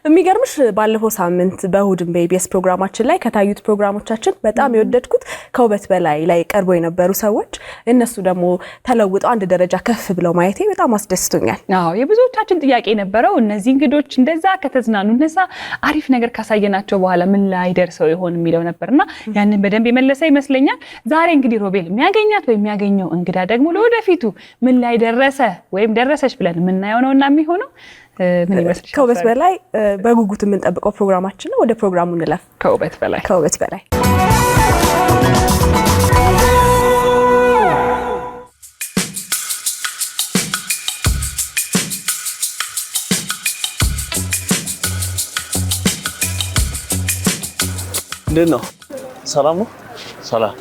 የሚገርምሽ ባለፈው ሳምንት በእሁድም በኢቢኤስ ፕሮግራማችን ላይ ከታዩት ፕሮግራሞቻችን በጣም የወደድኩት ከውበት በላይ ላይ ቀርቦ የነበሩ ሰዎች እነሱ ደግሞ ተለውጠው አንድ ደረጃ ከፍ ብለው ማየቴ በጣም አስደስቶኛል። አዎ የብዙዎቻችን ጥያቄ ነበረው እነዚህ እንግዶች እንደዛ ከተዝናኑ እነዛ አሪፍ ነገር ካሳየናቸው በኋላ ምን ላይ ደርሰው ይሆን የሚለው ነበርና ያንን በደንብ የመለሰ ይመስለኛል። ዛሬ እንግዲህ ሮቤል የሚያገኛት ወይ የሚያገኘው እንግዳ ደግሞ ለወደፊቱ ምን ላይ ደረሰ ወይም ደረሰች ብለን የምናየው ነውና የሚሆነው ምን ይመስልሻል? ከውበት በላይ በጉጉት የምንጠብቀው ፕሮግራማችን ነው። ወደ ፕሮግራሙ እንለፍ። ከውበት በላይ እንዴት ነው? ሰላም ነው? ሰላም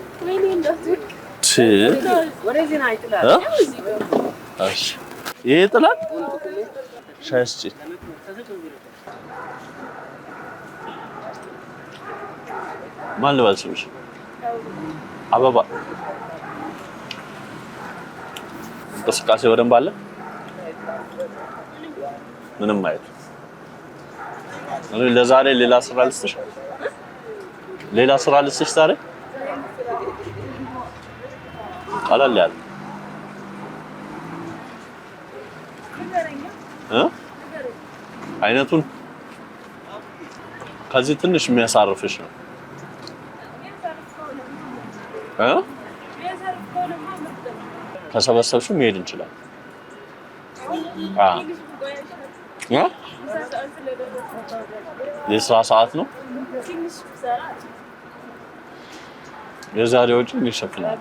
ይሄ ጥላል ሻስጪ ማን ልበልሽ? አበባ እንቅስቃሴ በደንብ አለ? ምንም አይደል። ለዛሬ ሌላ ስራ ልስጥሽ ዛሬ ቀለል ያለ አይነቱን ከዚህ ትንሽ የሚያሳርፍሽ ነው ከሰበሰብሽ መሄድ እንችላለን። የስራ ሰዓት ነው የዛሬው ወጪ ይሸፍናል።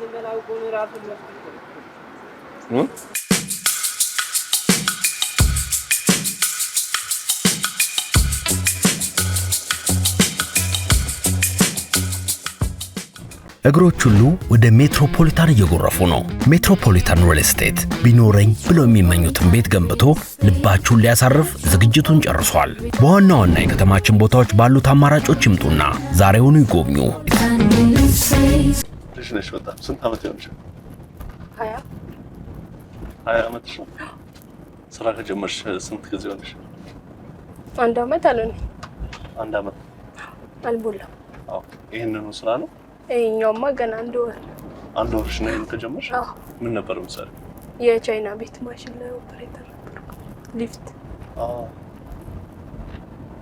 እግሮች ሁሉ ወደ ሜትሮፖሊታን እየጎረፉ ነው። ሜትሮፖሊታን ሪል ስቴት ቢኖረኝ ብለው የሚመኙትን ቤት ገንብቶ ልባችሁን ሊያሳርፍ ዝግጅቱን ጨርሷል። በዋና ዋና የከተማችን ቦታዎች ባሉት አማራጮች ይምጡና ዛሬውኑ ይጎብኙ። ልጅ ነሽ በጣም ስንት ዓመት ይሆንሽ? 20 ዓመትሽ ነው? ስራ ከጀመርሽ ስንት ጊዜ ሆነሽ? 1 ዓመት አለኝ። 1 ዓመት አልሞላም። አዎ ይሄንን ስራ ነው? እኛውማ ገና 1 ወር። 1 ወርሽ ነው ከጀመርሽ? አዎ። ምን ነበር ምሳሌ? የቻይና ቤት ማሽን ላይ ኦፕሬተር ነበርኩ። ሊፍት። አዎ።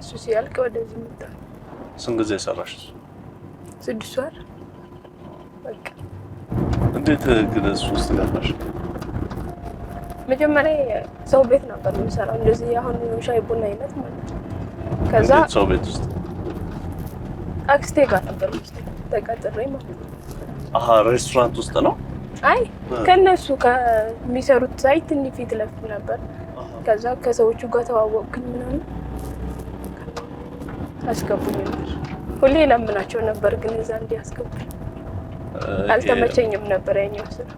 እሱ ሲያልቅ ወደዚህ መጣ። ስንት ጊዜ ሰራሽ? 6 ወር። በቃ እንዴት ግን እሱ ውስጥ ገባሽ? መጀመሪያ ሰው ቤት ነበር የምሰራው እንደዚህ አሁን ሻይ ቡና አይነት ማለት ነው። ከዛ ሰው ቤት ውስጥ አክስቴ ጋር ነበር ተቀጥሬ ማለት ነው። ሬስቶራንት ውስጥ ነው? አይ ከነሱ ከሚሰሩት ሳይት ትንሽ ፊት ለፊት ነበር። ከዛ ከሰዎቹ ጋር ተዋወቅኩኝ ምናምን አስገቡኝ። ሁሌ ለምናቸው ነበር ግን እዛ እንዲያስገቡኝ አልተመቸኝም ነበር ያኛው ስራ።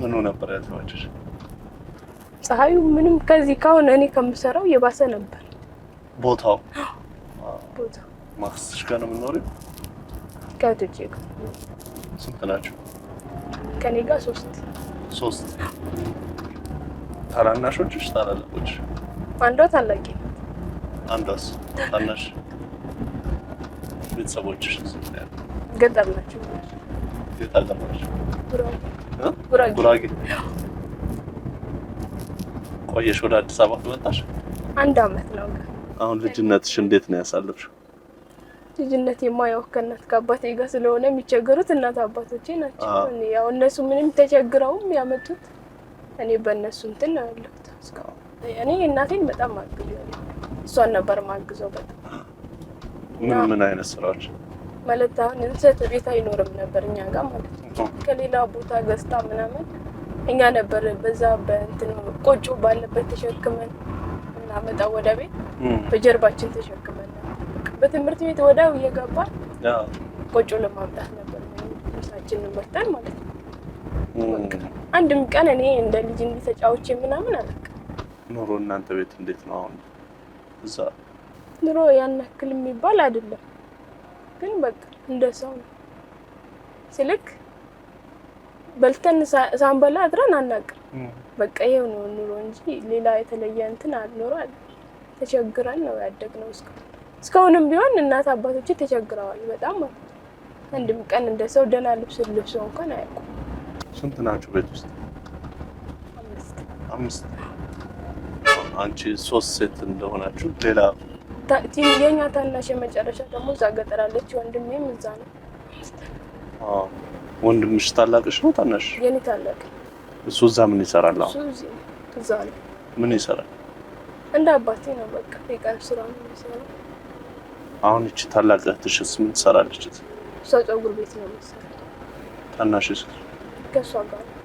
ምኑ ነበር ያልተመቸሽ? ፀሐዩ ምንም ከዚህ ካሁን እኔ ከምሰራው የባሰ ነበር ቦታው። ቦታው ማክስሽ ጋር ነው የምኖረው? ከቶቼ ጋር። ስንት ናቸው? ከኔ ጋር 3 ታናናሾችሽ ታላላቆች? አንዷ ታላቂ ናት። አንዷስ ታናሽ? ቤተሰቦችሽ ገጠር ናቸው። የት አገር ናቸው? ጉራጌ። ቆየሽ ወደ አዲስ አበባ ከመጣሽ? 1 ዓመት ነው። አሁን ልጅነትሽ እንዴት ነው ያሳለፍሽው? ልጅነቴ የማያው ከእናት ከአባቴ ጋር ስለሆነ የሚቸገሩት እናት አባቶቼ ናቸው። እኔ ያው እነሱ ምንም ተቸግረውም ያመጡት እኔ በእነሱ እንትን ነው ያለሁት እስካሁን። እኔ እናቴን በጣም አግዛለሁ። እሷን ነበር ማግዘው በጣም። ምን አይነት ስራዎች ማለት አሁን እንሰት ቤት አይኖርም ነበር እኛ ጋር ማለት ነው። ከሌላ ቦታ ገዝታ ምናምን እኛ ነበር በዛ በእንትን ቆጮ ባለበት ተሸክመን እናመጣ ወደ ቤት በጀርባችን ተሸክመን በትምህርት ቤት ወዳው እየገባን ቆጮ ለማምጣት ነበር ምሳችንን ወጣን ማለት ነው። አንድም ቀን እኔ እንደ ልጅ እንዲተጫውቼ ምናምን አላውቅም። ኑሮ እናንተ ቤት እንዴት ነው አሁን? እዛ ኑሮ ያን ያክል የሚባል አይደለም ግን በቃ እንደሰው ነው። ስልክ በልተን ሳንበላ አድረን አናውቅም። በቃ ይሄው ነው ኑሮ እንጂ ሌላ የተለየ እንትን አልኖር አለ። ተቸግረን ነው ያደግነው። እስካሁንም ቢሆን እናት አባቶቼ ተቸግረዋል በጣም ማለት ነው። አንድም ቀን እንደ ሰው ደህና ልብስ እንኳን አያውቁም። ስንት ናችሁ ቤት ውስጥ? 5። አንቺ 3 ሴት እንደሆናችሁ ሌላ የኛ ታናሽ የመጨረሻ ደግሞ እዛ ገጠር አለች። ወንድሜም እዛ ነው። ወንድምሽ ታላቅሽ ነው ታናሽ? የኔ ታላቅ። እሱ እዛ ምን ይሰራል? እሱ እዛ ነው። ምን ይሰራል? እንደ አባቴ ነው በቃ የቀን ስራ ነው የሚሰራው። አሁን እቺ ታላቅ እህትሽስ ምን ትሰራለች? እሷ ፀጉር ቤት ነው የምትሰራው። ታናሽስ? ከሷ ጋር ነው።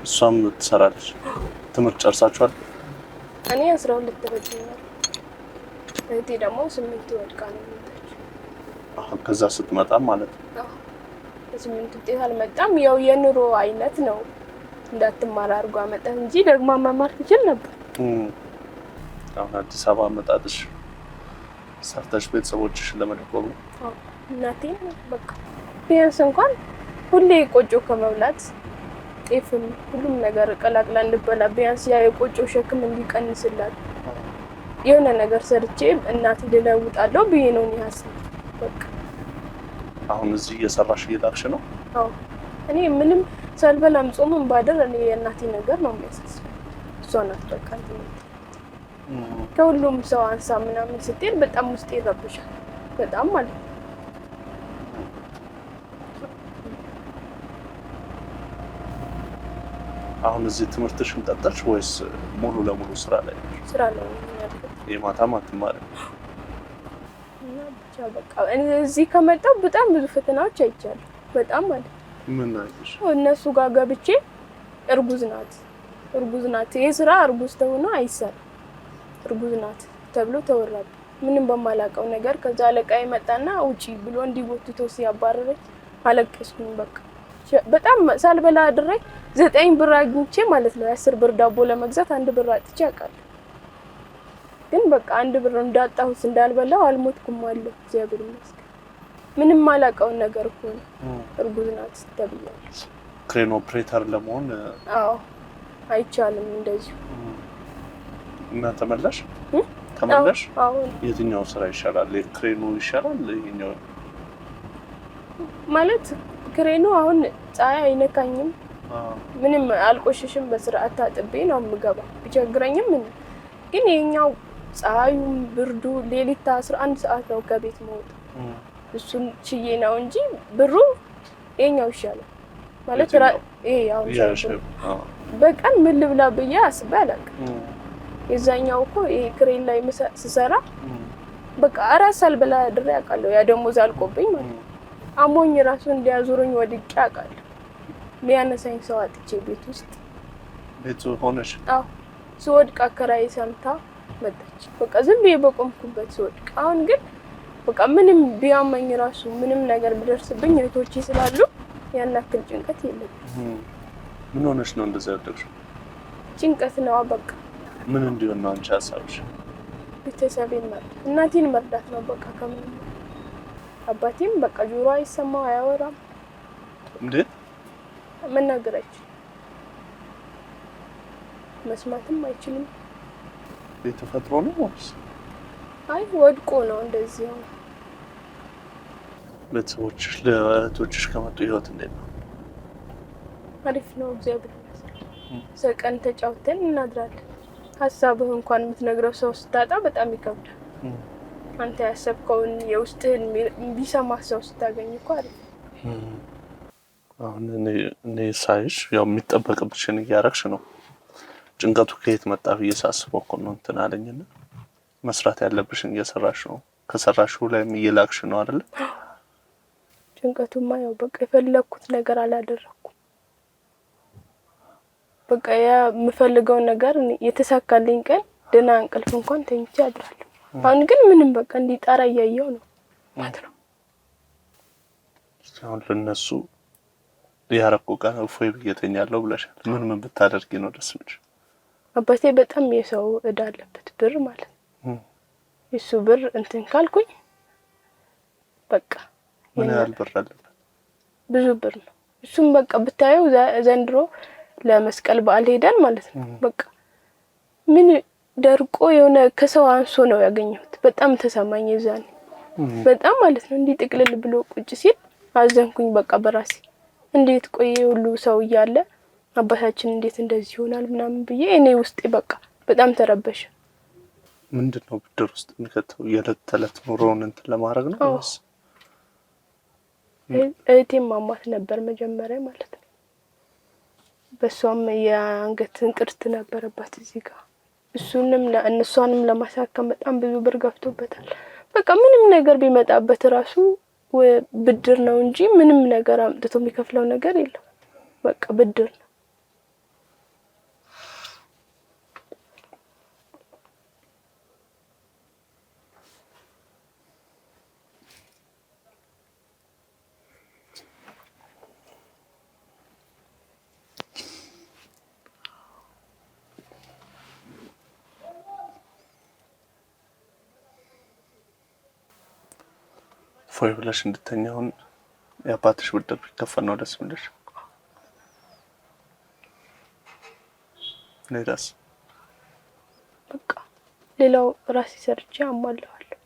እሷም ትሰራለች። ትምህርት ጨርሳችኋል? እኔ 12 ተፈትኛለሁ። እህቴ ደግሞ 8 ወድቃ ነው የምትመጣው። ከዛ ስትመጣ ማለት ነው። 8 ውጤት አልመጣም። ያው የኑሮ አይነት ነው እንዳትማር አድርጎ አመጣ እንጂ ደግሞ መማር ትችል ነበር። አሁን አዲስ አበባ መጣጥሽ ሰርተሽ ቤተሰቦችሽን ለመደጎም ነው? እናቴ በቃ ቢያንስ እንኳን ሁሌ ቆጮ ከመብላት ጤፍም ሁሉም ነገር ቀላቅላ እንድበላ ቢያንስ ያ የቆጮ ሸክም እንዲቀንስላት የሆነ ነገር ሰርቼ እናቴ ልለውጣለሁ ብዬ ነው ያሰብኩት። በቃ አሁን እዚህ እየሰራሽ እየላክሽ ነው? አዎ እኔ ምንም ሳልበላም ጾምም ባደር እኔ የእናቴ ነገር ነው የሚያሳስበው። እሷ ናት በቃ ከሁሉም ሰው አንሳ ምናምን ስትሄድ በጣም ውስጤ ይረብሻል በጣም ማለት ነው። አሁን እዚህ ትምህርትሽን ቀጠልሽ ወይስ ሙሉ ለሙሉ ስራ ላይ ነሽ? ስራ ላይ ነው ያለሁት። የማታም አትማሪም? እና ብቻ በቃ እዚህ ከመጣሁ በጣም ብዙ ፈተናዎች አይቻለሁ በጣም ማለት ነው። ምን አይሽ? እነሱ ጋር ገብቼ እርጉዝ ናት ይሄ ስራ እርጉዝ ተሆኖ አይሰራም እርጉዝ ናት ተብሎ ተወራብ ምንም በማላውቀው ነገር ከዛ አለቃዬ መጣና ውጪ ብሎ እንዲጎትቶ ሲያባረረኝ አለቀስኩኝ። በቃ በጣም ሳልበላ አድሬ 9 ብር አግኝቼ ማለት ነው 10 ብር ዳቦ ለመግዛት 1 ብር አጥቼ አውቃለሁ። ግን በቃ 1 ብር እንዳጣሁት እንዳልበላው አልሞትኩም አለው እግዚአብሔር ይመስገን። ምንም ማላውቀው ነገር እኮ ነው እርጉዝ ናት ተብያለች። ክሬን ኦፕሬተር ለመሆን አዎ አይቻልም እንደዚህ እና ተመለሽ? አዎ የትኛው ስራ ይሻላል? ክሬኑ ይሻላል ይሄኛው? ማለት ክሬኑ አሁን ፀሐይ አይነካኝም ምንም አልቆሽሽም በስርዓት ታጥቤ ነው የምገባው ቢቸግረኝም ግን ይሄኛው ፀሐዩም ብርዱ ሌሊት 11 ሰዓት ነው ከቤት መውጣት እሱን ችዬ ነው እንጂ ብሩ ይሄኛው ይሻላል ማለት ይሄ ያው በቀን ምን ልብላ ብዬ አስቤ አላውቅም። የዛኛው እኮ ይሄ ክሬን ላይ ስሰራ በቃ አራስ ሳልበላ ድሬ አውቃለሁ። ያ ደሞዝ አልቆብኝ ማለት አሞኝ ራሱ እንዲያዙሩኝ ወድቄ አውቃለሁ። ሚያነሳኝ ሰው አጥቼ ቤት ሆነሽ? አዎ ስወድቅ አከራይ ሰምታ መጣች። በቃ ዝም ብዬ በቆምኩበት ስወድቅ። አሁን ግን በቃ ምንም ቢያመኝ ራሱ ምንም ነገር ቢደርስብኝ እህቶቼ ስላሉ ያን ያክል ጭንቀት የለም። ምን ሆነሽ ነው እንደዛ ያደረግሽው? ጭንቀት ነው በቃ። ምን እንዲሆን ነው አንቺ ሀሳብሽ? ቤተሰቤን ማለት እናቴን መርዳት ነው በቃ ከምንም። አባቴም በቃ ጆሮ አይሰማው አያወራም። እንዴት መናገር አይችልም መስማትም አይችልም። የተፈጥሮ ነው ወይስ? አይ ወድቆ ነው እንደዚህ ነው። ቤተሰቦችሽ ለእህቶችሽ ከመጡ ህይወት እንዴት ነው? አሪፍ ነው እግዚአብሔር ይመስገን። ሰቀን ተጫውተን እናድራለን። ሀሳብህ እንኳን የምትነግረው ሰው ስታጣ በጣም ይከብዳል። አንተ ያሰብከውን የውስጥህን ቢሰማ ሰው ስታገኝ እኮ አሪፍ። አሁን እኔ ሳይሽ ያው የሚጠበቅብሽን እያረግሽ ነው። ጭንቀቱ ከየት መጣ ብዬ ሳስበው እኮ ነው እንትን አለኝና መስራት ያለብሽን እየሰራሽ ነው። ከሰራሽው ላይም እየላክሽ ነው አይደል? ጭንቀቱማ ያው በቃ የፈለኩት ነገር አላደረኩም። በቃ የምፈልገው ነገር የተሳካልኝ ቀን ደህና እንቅልፍ እንኳን ተኝቼ አድራለሁ። አሁን ግን ምንም በቃ እንዲጣራ እያየው ነው ማለት ነው። አሁን ለነሱ ያረቁ ቀን እፎይ ብዬ ተኛለሁ ብለሻል። ምን ብታደርጊ ነው ደስ የሚልሽ? አባቴ በጣም የሰው እዳ አለበት ብር ማለት ነው። እሱ ብር እንትን ካልኩኝ በቃ ምን ያህል ብር አለበት? ብዙ ብር ነው። እሱም በቃ ብታየው ዘንድሮ ለመስቀል በዓል ሄደን ማለት ነው። በቃ ምን ደርቆ የሆነ ከሰው አንሶ ነው ያገኘሁት። በጣም ተሰማኝ የዛኔ በጣም ማለት ነው። እንዲህ ጥቅልል ብሎ ቁጭ ሲል አዘንኩኝ በቃ በራሴ እንዴት ቆየ ሁሉ ሰው እያለ አባታችን እንዴት እንደዚህ ይሆናል ምናምን ብዬ እኔ ውስጤ በቃ በጣም ተረበሸ። ምንድነው ብድር ውስጥ የሚከተው የዕለት ተዕለት ኑሮውን እንትን ለማድረግ ነው ወይስ? እህቴም ማማት ነበር መጀመሪያ ማለት ነው። በሷም የአንገት እንቅርት ነበረባት እዚህ ጋር እሷንም ለማሳከም በጣም ብዙ ብር ገፍቶበታል። በቃ ምንም ነገር ቢመጣበት ራሱ ብድር ነው እንጂ ምንም ነገር አምጥቶ የሚከፍለው ነገር የለም። በቃ ብድር ነው። ፎይ ብለሽ እንድተኛውን የአባትሽ ብድር ቢከፈል ነው ደስ የሚልሽ? ሌላስ? በቃ ሌላው ራሴ ሰርቼ አሟላዋለሁ።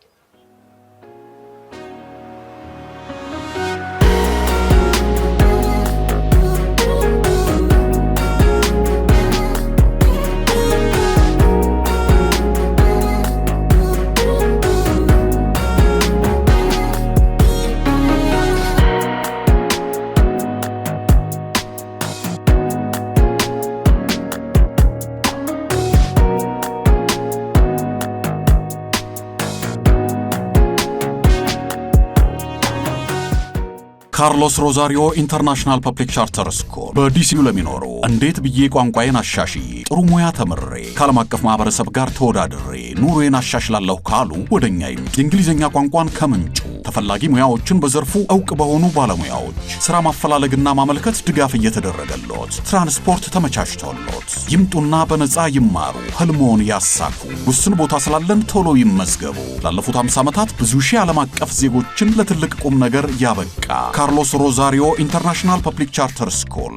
ካርሎስ ሮዛሪዮ ኢንተርናሽናል ፐብሊክ ቻርተር ስኩል በዲሲዩ ለሚኖሩ እንዴት ብዬ ቋንቋዬን አሻሽዬ ጥሩ ሙያ ተምሬ ከዓለም አቀፍ ማህበረሰብ ጋር ተወዳድሬ ኑሮዬን አሻሽላለሁ ካሉ ወደኛ ይምጡ። የእንግሊዝኛ ቋንቋን ከምንጩ ተፈላጊ ሙያዎችን በዘርፉ ዕውቅ በሆኑ ባለሙያዎች ሥራ ማፈላለግና ማመልከት ድጋፍ እየተደረገሎት፣ ትራንስፖርት ተመቻችቶሎት ይምጡና በነፃ ይማሩ፣ ህልሞን ያሳኩ። ውስን ቦታ ስላለን ቶሎ ይመዝገቡ። ላለፉት 50 ዓመታት ብዙ ሺህ ዓለም አቀፍ ዜጎችን ለትልቅ ቁም ነገር ያበቃ ካርሎስ ሮዛሪዮ ኢንተርናሽናል ፐብሊክ ቻርተር ስኩል።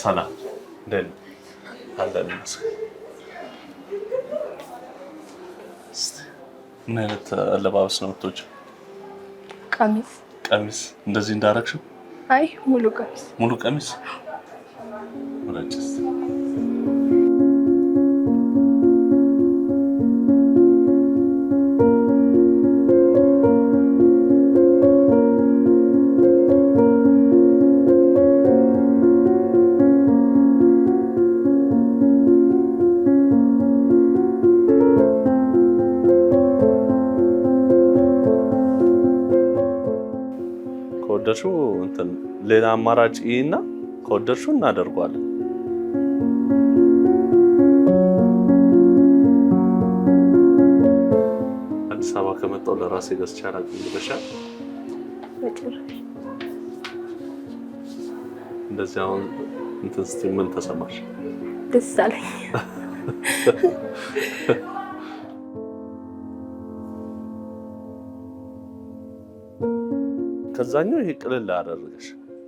ሰላም ደን አለንስ ምን አይነት አለባበስ ነው የምትወጪው? ቀሚስ እንደዚህ እንዳረግሽው? አይ ሙሉ ቀሚስ ወላጭስ ከወደድሽው እንትን ሌላ አማራጭ እና ከወደድሽው እናደርጋለን። አዲስ አበባ ከመጣሁ ለራሴ ገዝቼ አላውቅም ብለሻል። እንደዚህ አሁን እንትን ስትይ ምን ተሰማሽ? ደስ አለኝ። ከዛኛው ይሄ ቅልል አደረገሽ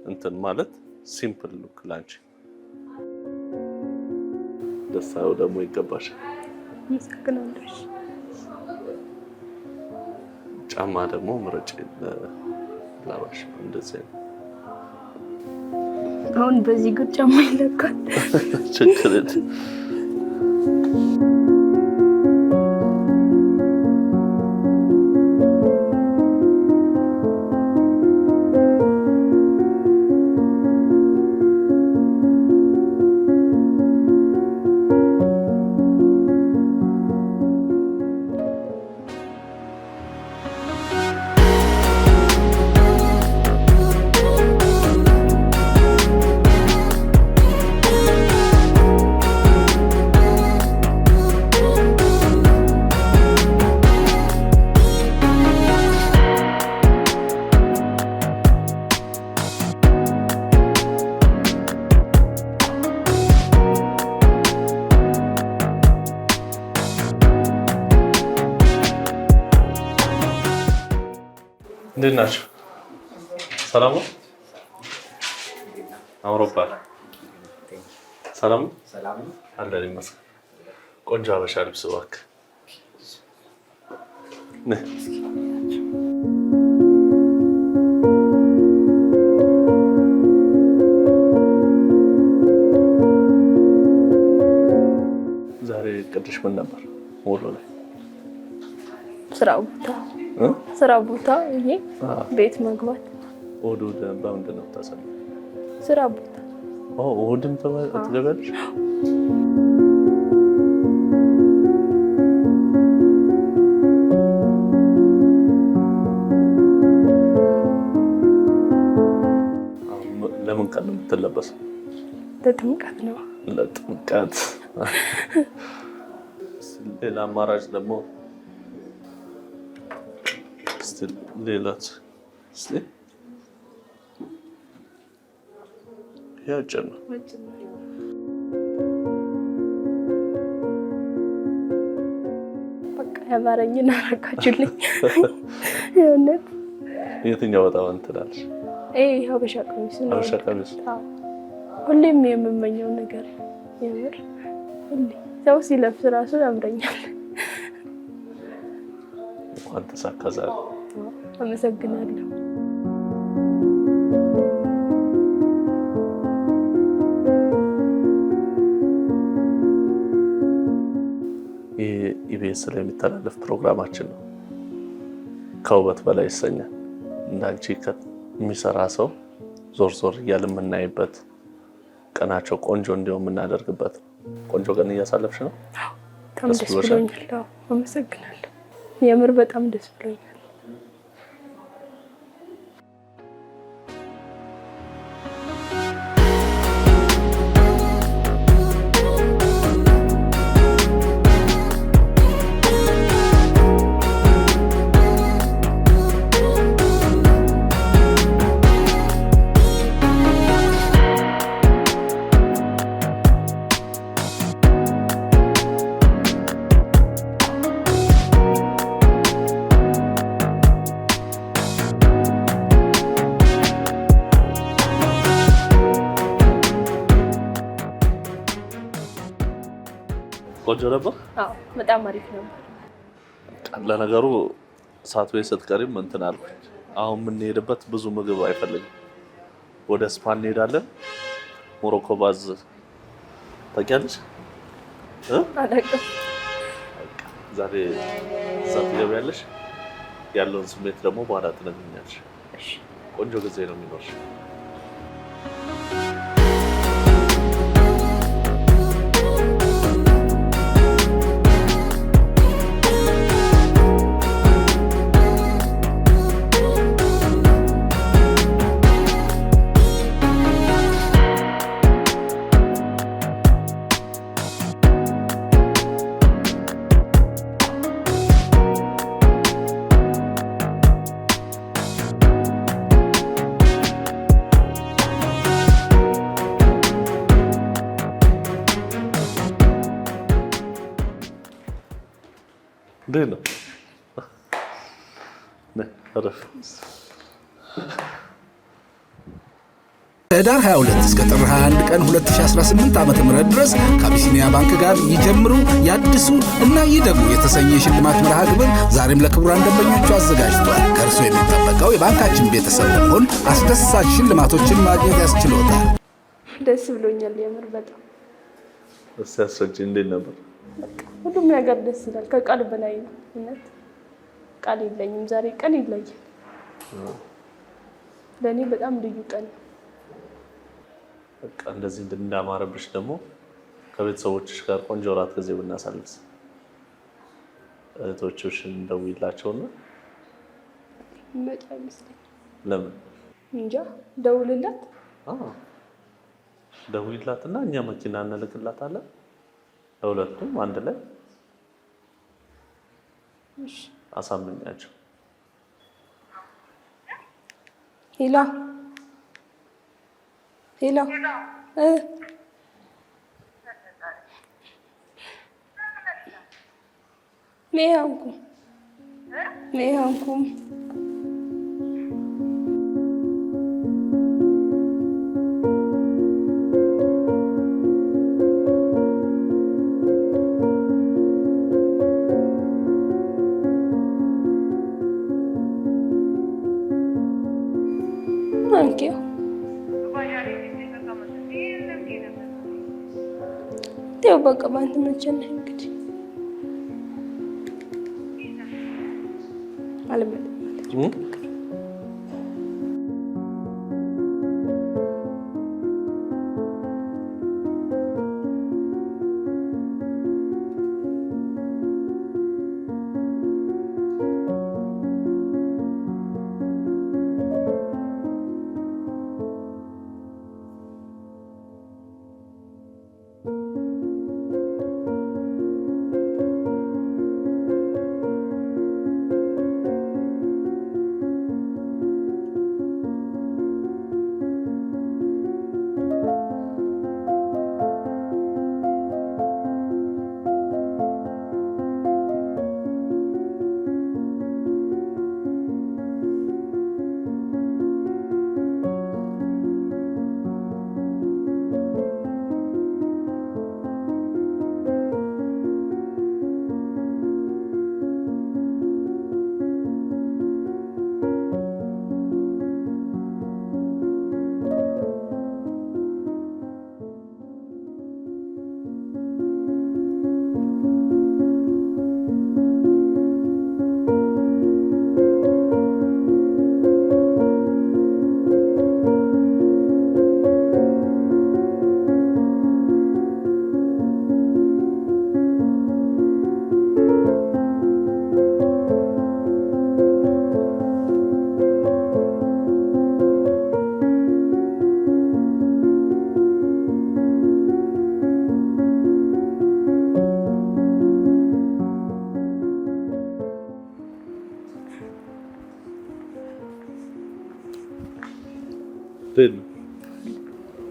እንትን ማለት ሲምፕል ሉክ ላንቺ ደስታው ደግሞ ይገባሻል። ምስክናለሽ። ጫማ ደግሞ ምረጭ ላባሽ እንደዚህ አሁን በዚህ ጉድ ጫማ ይለካል። ችግር እንዴት ናችሁ? ሰላም ነው? አውሮፓ ሰላም ነው? ሰላም ነው አለን ይመስገን። ቆንጆ አበሻ ልብስ እባክህ ዛሬ ቅድሽ ምን ነበር ወሎ ላይ? ስራ ቦታ ይሄ ቤት መግባት። ወዶ በምንድን ነው የምታሳልፈው? ስራ ቦታ እሑድም ትገቢያለሽ? ለምን ቀን ነው የምትለበሰው? ለጥምቀት ነው። ለጥምቀት። ሌላ አማራጭ ደግሞ ሌላት ያጭር ነው። በቃ ያማረኝን አረጋችሁልኝ። የእውነት የትኛው በጣም እንትላለሽ? ሀበሻ ቀሚስ ነው። ሀበሻ ቀሚስ ሁሌም የምመኘው ነገር የምር ሁሌ ሰው ሲለብስ ራሱ ያምረኛል። እንኳን ተሳካ ዛሬ። አመሰግናለሁ። ኢቢኤስ ላይ የሚተላለፍ ፕሮግራማችን ነው። ከውበት በላይ ይሰኛል። እንዳንቺ የሚሰራ ሰው ዞር ዞር እያለ የምናይበት ቀናቸው ቆንጆ እንዲሆን የምናደርግበት ነው። ቆንጆ ቀን እያሳለፍሽ ነው? በጣም ደስ ብሎኛል። አመሰግናለሁ። የምር በጣም ደስ ብሎኛል። ቆንጆ ነበር? አዎ በጣም አሪፍ ነበር። ለነገሩ ሳት ወይ ስትቀሪም እንትን አልኩኝ። አሁን የምንሄድበት ብዙ ምግብ አይፈልግም። ወደ ስፓ እንሄዳለን። ሞሮኮ ባዝ ታውቂያለሽ? አላውቅም። ዛሬ እዛ ትገቢያለሽ። ያለውን ስሜት ደግሞ በኋላ ትነግሪኛለሽ። ቆንጆ ጊዜ ነው የሚኖርሽ። እንዴት ነው? አረፍ ከህዳር 22 እስከ ጥር 21 ቀን 2018 ዓ.ም ድረስ ከአቢሲኒያ ባንክ ጋር ይጀምሩ፣ ያድሱ እና ይደጉ የተሰኘ የሽልማት መርሃ ግብር ዛሬም ለክቡራን ደንበኞቹ አዘጋጅቷል። ከእርሱ የሚጠበቀው የባንካችን ቤተሰብ በመሆን አስደሳች ሽልማቶችን ማግኘት ያስችሎታል። ደስ ብሎኛል የምር በጣም። እስቲ አስረጅ፣ እንዴት ነበር? ሁሉም ነገር ደስ ይላል። ከቃል በላይ ነው። እውነት ቃል የለኝም። ዛሬ ቀን ይለያል። ለእኔ በጣም ልዩ ቀን ነው። በቃ እንደዚህ እንዳማረብሽ ደግሞ ከቤተሰቦችሽ ጋር ቆንጆ እራት ጊዜ ብናሳልፍ። እህቶችሽን ደውይላቸውና መጣ ይመስለኝ። ለምን እንጃ። ደውልላት። ደውይላትና እኛ መኪና እንልክላታለን። ለሁለቱም አንድ ላይ አሳምኛቸው። ሄሎ ሄሎ ሜያንኩም ተው በቃ ባንተ መቸነ እንግዲህ አለበት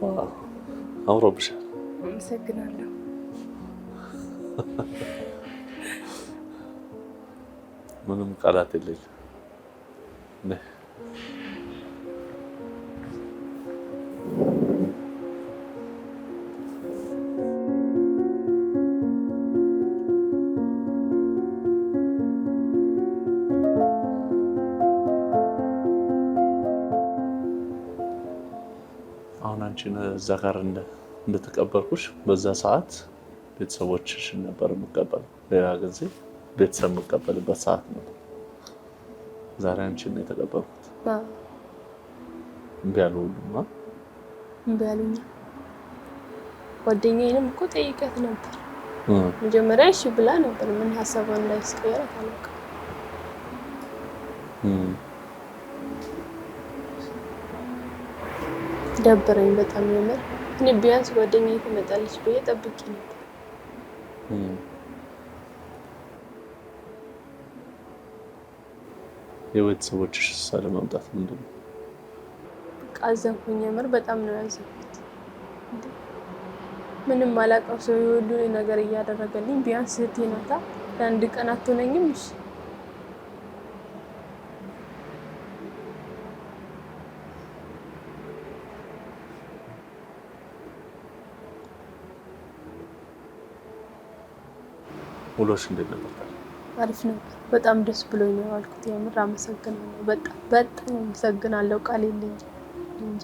ዋው አምሮብሻል። አመሰግናለሁ። ምንም ቃላት የለኝም። አሁን አንቺን እዛ ጋር እንደተቀበልኩሽ በዛ ሰዓት ቤተሰቦችሽን ነበር የምቀበለው። ሌላ ጊዜ ቤተሰብ የምቀበልበት ሰዓት ነው። ዛሬ አንቺን ነው የተቀበልኩት። እምቢ አሉ ሁሉማ። እምቢ አሉኝ። ጓደኛዬንም እኮ ጠይቀት ነበር። መጀመሪያ እሺ ብላ ነበር። ምን ሀሳቧን እንዳይስቀየር አላውቅም። ደበረኝ በጣም የምር። እኔ ቢያንስ ጓደኛዬ ትመጣለች ብዬ ጠብቄ ነበር። የቤተሰቦችሽ ለመምጣት ምንድን ነው? በቃ አዘንኩኝ። የምር በጣም ነው ያዘንኩት። ምንም አላውቀው ሰው የሁሉ ነገር እያደረገልኝ ቢያንስ እህቴ ናታ። ለአንድ ቀን አትሆነኝም? እሺ ውሎሽ እንዴት ነበር? አሪፍ ነበር። በጣም ደስ ብሎኝ ነው ያልኩት። የምር አመሰግናለሁ። በጣም አመሰግናለሁ። ቃል የለኝም። እንጃ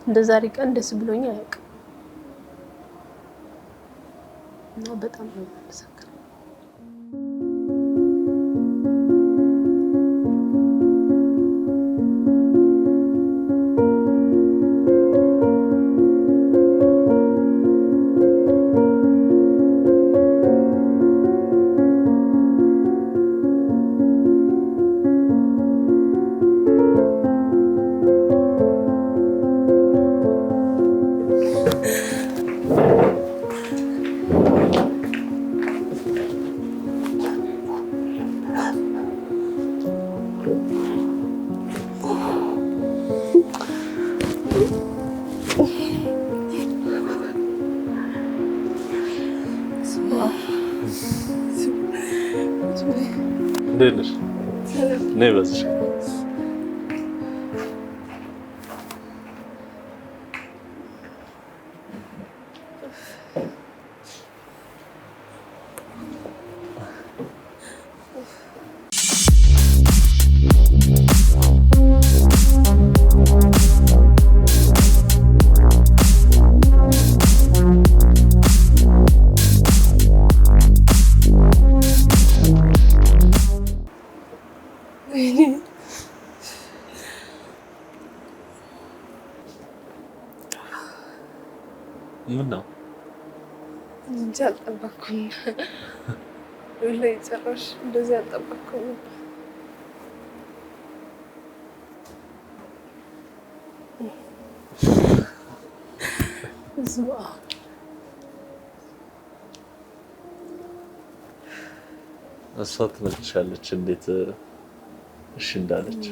እንደዛሬ ቀን ደስ ብሎኝ አያውቅም። እና በጣም ነው አመሰግናለሁ። እንዴት ነሽ? በዚህ ምን ነው እንጃ አልጠበኩም። ወላሂ ጭራሽ እንደዚህ አልጠበኩም። እሷ ትመልሻለች እንዴት እሺ እንዳለች?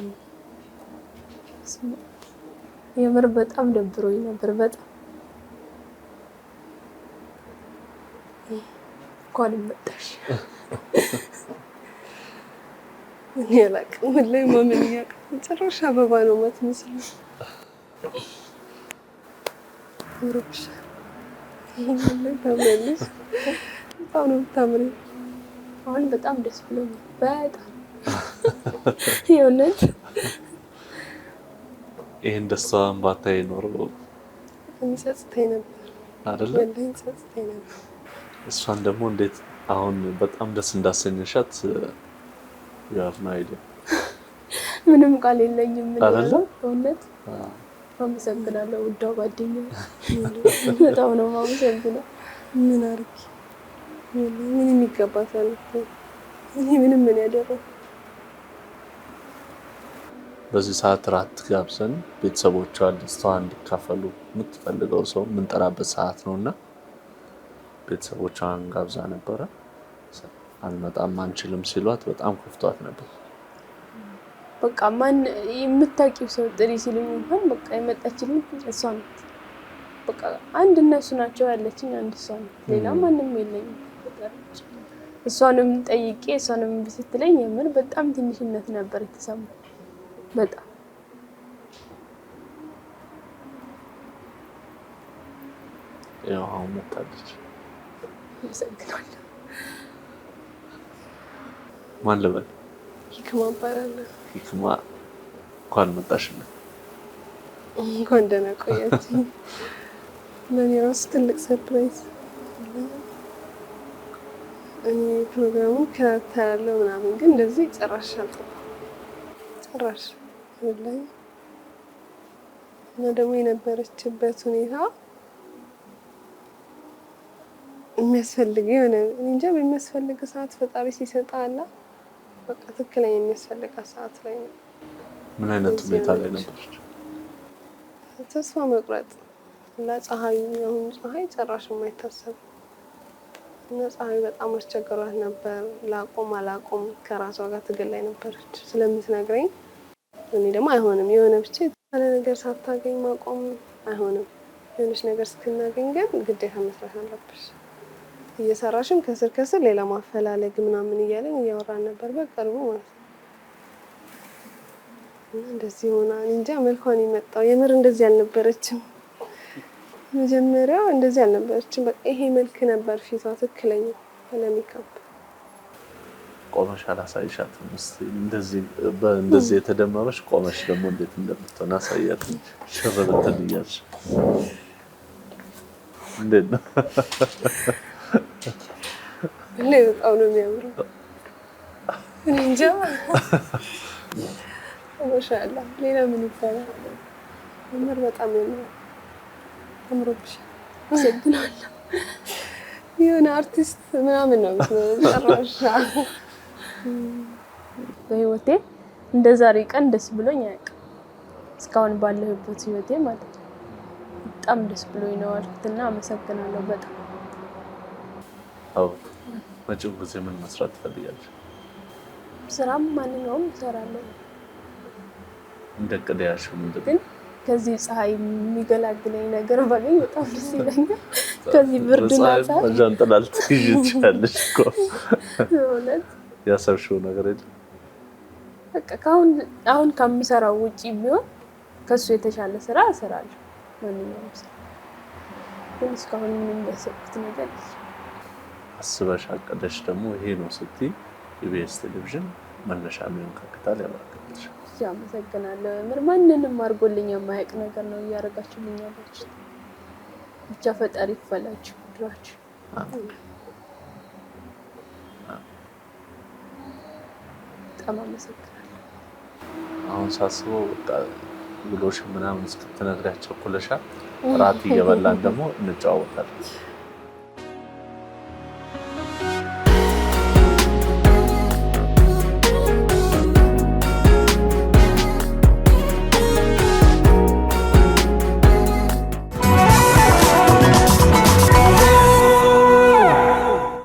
የምር በጣም ደብሮኝ ነበር። በጣም እንኳን መጣሽ። እኔ አላውቅም ወላሂ ማመን ያውቃል። ጭራሽ አበባ ነው የምትመስለው። ሩብሻ ወላሂ ታምሪያለሽ። በጣም ነው የምታምሪው። አሁን በጣም ደስ ብሎኛል። በጣም የእውነት ይሄን ደስታዋን ባታይ ኖሮ የሚጸጽተኝ ነበር አይደለ? ወላሂ የሚጸጽተኝ ነበር። እሷን ደግሞ እንዴት አሁን በጣም ደስ እንዳሰኘሻት ያው ናይደ ምንም ቃል የለኝም። አይደለ? እውነት አመሰግናለሁ ውዷ ጓደኛዬ። በጣም ነው የማመሰግነው። ምን አድርጊ ምን የሚገባታል? እኔ ምን ያደረኩ? በዚህ ሰዓት ራት ጋብዘን ቤተሰቦቿን ደስታዋን እንዲካፈሉ የምትፈልገው ሰው የምንጠራበት ሰዓት ነውና ቤተሰቦቿን ጋብዛ ነበረ። አልመጣም አንችልም ሲሏት በጣም ከፍቷት ነበር። በቃ ማን የምታውቂው ሰው ጥሪ ሲሉኝ እንኳን በቃ የመጣችልኝ እሷ ናት። በቃ አንድ እነሱ ናቸው ያለችኝ፣ አንድ እሷ ናት። ሌላ ማንም የለኝም። እሷንም ጠይቄ እሷንም ስትለኝ የምር በጣም ትንሽነት ነበር የተሰማኝ። በጣም ያው አሁን መጣለች። አመሰግናለሁ። ማን ልበል? ሂክማ እባላለሁ። ሂክማ እንኳን መጣሽልኝ። እንኳን ደህና ቆያችሁ። ለኔ ራሱ ትልቅ ሰርፕራይዝ። እኔ ፕሮግራሙን ከታተላለሁ ምናምን ግን እንደዚህ ጭራሽ አልጠበኩም። ጭራሽ ወላሂ እና ደግሞ የነበረችበት ሁኔታ የሚያስፈልግ የሆነ እንጃ በሚያስፈልግ ሰዓት ፈጣሪ ሲሰጣ አላ በቃ ትክክለኛ የሚያስፈልግ ሰዓት ላይ ነው። ምን አይነት ሁኔታ ላይ ነበረች? ተስፋ መቁረጥ እና ፀሐዩ አሁን ፀሐይ ጭራሽ የማይታሰብ እና ፀሐዩ በጣም አስቸግሯት ነበር። ላቆም አላቆም ከራሷ ጋር ትግል ላይ ነበረች ስለምትነግረኝ። እኔ ደግሞ አይሆንም የሆነ ብቻ ያለ ነገር ሳታገኝ ማቆም አይሆንም። የሆነች ነገር እስክናገኝ ግን ግዴታ መስራት አለብሽ። እየሰራሽም ከስር ከስር ሌላ ማፈላለግ ምናምን እያለን እያወራን ነበር በቅርቡ ማለት ነው። እና እንደዚህ ሆና እንጃ መልኳን የመጣው የምር እንደዚህ አልነበረችም። መጀመሪያው እንደዚህ አልነበረችም። በቃ ይሄ መልክ ነበር ፊቷ ትክክለኛ ለሜካፕ። ቆመሽ አላሳይሻትም? እስኪ እንደዚህ የተደመመሽ ቆመሽ ደግሞ እንዴት እንደምትሆን አሳያት። ሽር ብትን እያልሽ እንዴት ነው? በጣም ነው የሚያምረው። እኔ እንጃ ማሻአላ ሌላ ምን ይባላል? የምር በጣም ያምራል። አምሮብሻል። አመሰግናለሁ። የሆነ አርቲስት ምናምን ነው ጭራሽ። በህይወቴ እንደ ዛሬ ቀን ደስ ብሎኝ አያውቅም። እስካሁን ባለሁበት ህይወቴ ማለት ነው። በጣም ደስ ብሎኝ ነው አልኩትና አመሰግናለሁ በጣም። አዎ መጪው ጊዜ ምን መስራት ትፈልጊያለሽ? ስራም ማንኛውም እሰራለሁ። እንደ ቅዳያሽ ምንድን ግን ከዚህ ፀሐይ የሚገላግለኝ ነገር ባገኝ በጣም ደስ ይለኛል። ከዚህ ብርድና ፀሐይ በጃንጥላል ትይዥቻለሽ እኮ እውነት ያሰብሽው ነገር የለም? በቃ አሁን ከምሰራው ውጪ ቢሆን ከሱ የተሻለ ስራ እሰራለሁ። ማንኛውም ስራ ግን እስካሁን ምንም ያሰብኩት ነገር አስበሽ አቀደሽ ደግሞ ይሄ ነው ስትይ ኢቢኤስ ቴሌቪዥን መነሻ የሚሆን ካፒታል ያበረክትልሽ። አመሰግናለሁ። ምር ማንንም አድርጎልኝ የማያውቅ ነገር ነው እያደረጋችሁልኝ ያላችሁ። ብቻ ፈጣሪ ይክፈላችሁ ድራችሁ። በጣም አመሰግናለሁ። አሁን ሳስበው በቃ ውሎሽ ምናምን እስክትነግሪያቸው ኩለሻ ራት እየበላን ደግሞ እንጫወታለን።